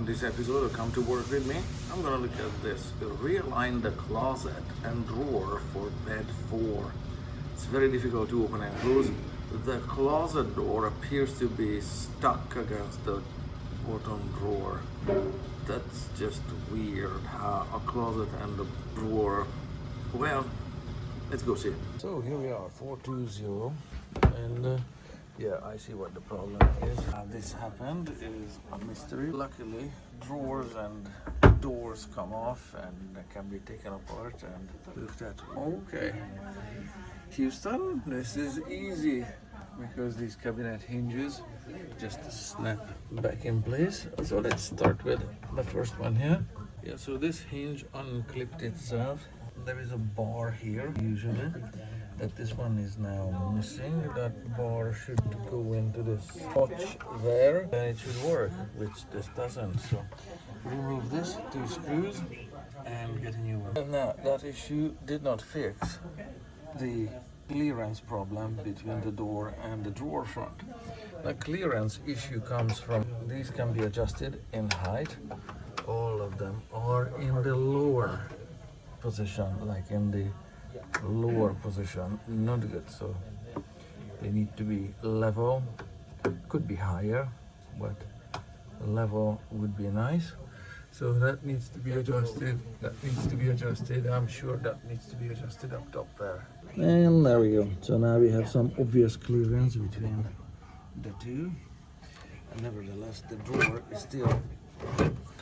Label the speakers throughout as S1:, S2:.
S1: this episode of Come to Work With Me, I'm gonna look at this. Realign the closet and drawer for bed 4. It's very difficult to open and close. The closet door appears to be stuck against the bottom drawer. That's just weird how a closet and a drawer. Well, let's go see. So here we are, 420, and yeah, I see what the problem is. How this happened is a mystery. Luckily, drawers and doors come off and can be taken apart and looked at. Okay, Houston, this is easy because these cabinet hinges just snap back in place. So let's start with the first one here. Yeah, so this hinge unclipped itself. There is a bar here, usually, that this one is now missing. That bar should go into this notch there, and it should work, which this doesn't. So remove this 2 screws and get a new one. And now that issue did not fix the clearance problem between the door and the drawer front. The clearance issue comes from these can be adjusted in height, all of them, or in the lower position, like in the lower position, not good. So they need to be level, could be higher, but level would be nice. So that needs to be adjusted, that needs to be adjusted. I'm sure that needs to be adjusted up top there. And there we go. So now we have some obvious clearance between the two. And nevertheless, the drawer is still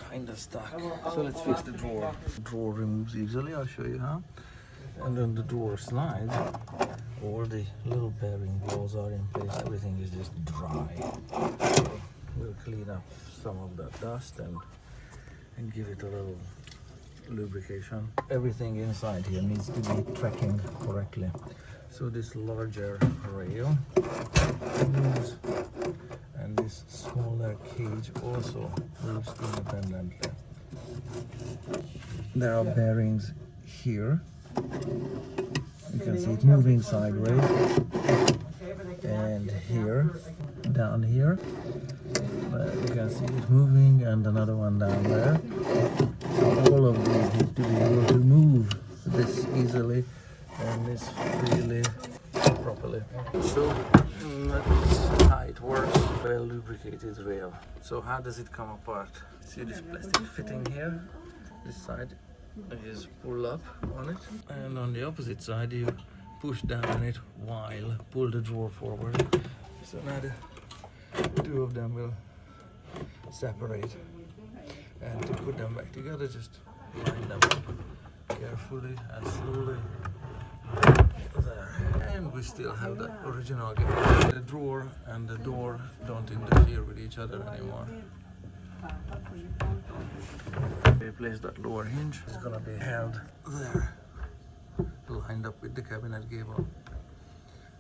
S1: kind of stuck. So let's fix the drawer. The drawer removes easily, I'll show you how. And then the drawer slides. All the little bearing balls are in place. Everything is just dry. So we'll clean up some of that dust and give it a little lubrication. Everything inside here needs to be tracking correctly. So this larger rail moves, and this smaller cage also moves independently. There are bearings here. You can see it moving sideways, and here, down here. You can see it moving, and another one down there. All of these need to be able to move this easily and this freely, properly. So that's how it works. Well lubricated rail. So how does it come apart? See this plastic fitting here? This side is pull up on it, and on the opposite side you push down on it while pull the drawer forward. So now the 2 of them will separate, and to put them back together, just line them up carefully and slowly there, and we still have the original gap. The drawer and the door don't interfere with each other anymore. Replace that lower hinge. It's gonna be held there, lined up with the cabinet gable,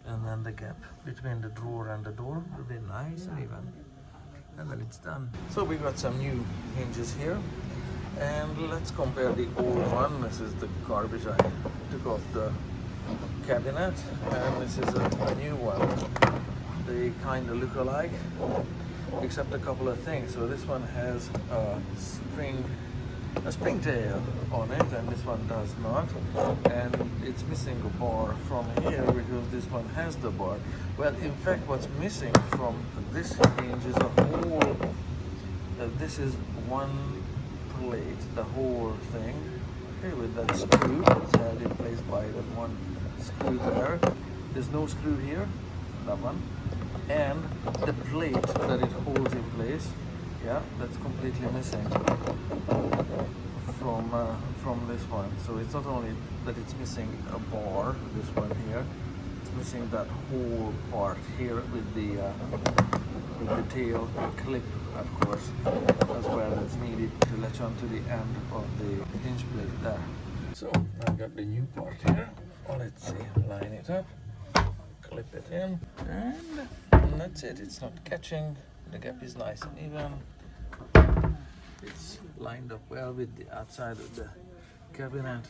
S1: and then the gap between the drawer and the door will be nice and even. And then it's done. So we got some new hinges here, and let's compare the old one. This is the garbage I took off the cabinet, and this is a new one. They kind of look alike, except a couple of things. So this one has a springtail on it, and this one does not, and it's missing a bar from here because this one has the bar. Well, in fact, what's missing from this hinge is a whole, this is one plate, the whole thing, okay, with that screw. It's held in place by that one screw there. There's no screw here, that one, and the plate that it holds in place, yeah, that's completely missing from this one. So it's not only that it's missing a bar, this one here, it's missing that whole part here with the tail clip, of course, as well, that's needed to latch onto the end of the hinge plate there. So I've got the new part here. Let's see, line it up, clip it in, and that's it. It's not catching, the gap is nice and even. It's lined up well with the outside of the cabinet.